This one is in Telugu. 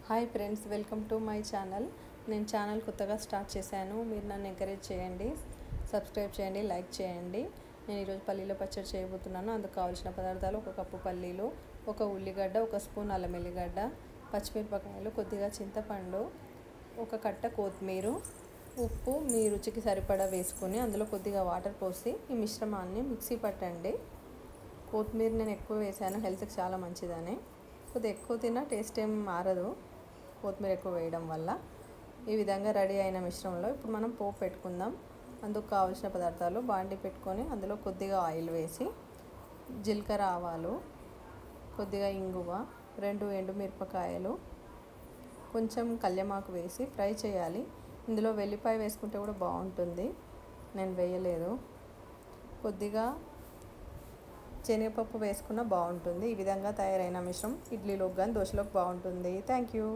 Hi friends, welcome to my channel. నేను ఛానల్ కొత్తగా స్టార్ట్ చేశాను. మీరు నన్ను ఎంకరేజ్ చేయండి, సబ్స్క్రైబ్ చేయండి, లైక్ చేయండి. నేను ఈరోజు పల్లీల పచ్చడి చేయబోతున్నాను. అందుకు కావాల్సిన పదార్థాలు: ఒక కప్పు పల్లీలు, ఒక ఉల్లిగడ్డ, ఒక స్పూన్ అల్లం ఎల్లిగడ్డ, పచ్చిమిరపకాయలు, కొద్దిగా చింతపండు, ఒక కట్ట కొత్తిమీర, ఉప్పు మీ రుచికి సరిపడా వేసుకొని అందులో కొద్దిగా వాటర్ పోసి ఈ మిశ్రమాన్ని మిక్సీ పట్టండి. కొత్తిమీర నేను ఎక్కువ వేసాను, హెల్త్కి చాలా మంచిదని. కొద్దిగా ఎక్కువ తిన్నా టేస్ట్ ఏం మారదు కొత్తిమీర ఎక్కువ వేయడం వల్ల. ఈ విధంగా రెడీ అయిన మిశ్రమంలో ఇప్పుడు మనం పోపు పెట్టుకుందాం. అందుకు కావాల్సిన పదార్థాలు: బాండి పెట్టుకొని అందులో కొద్దిగా ఆయిల్ వేసి జీలకర్ర, ఆవాలు, కొద్దిగా ఇంగువ, 2 ఎండుమిరపకాయలు, కొంచెం కల్యమాకు వేసి ఫ్రై చేయాలి. ఇందులో వెల్లిపాయ వేసుకుంటే కూడా బాగుంటుంది, నేను వేయలేదు. కొద్దిగా శనగపప్పు వేసుకున్నా బాగుంటుంది. ఈ విధంగా తయారైన మిశ్రమం ఇడ్లీలోకి కానీ దోశలోకి బాగుంటుంది. Thank you.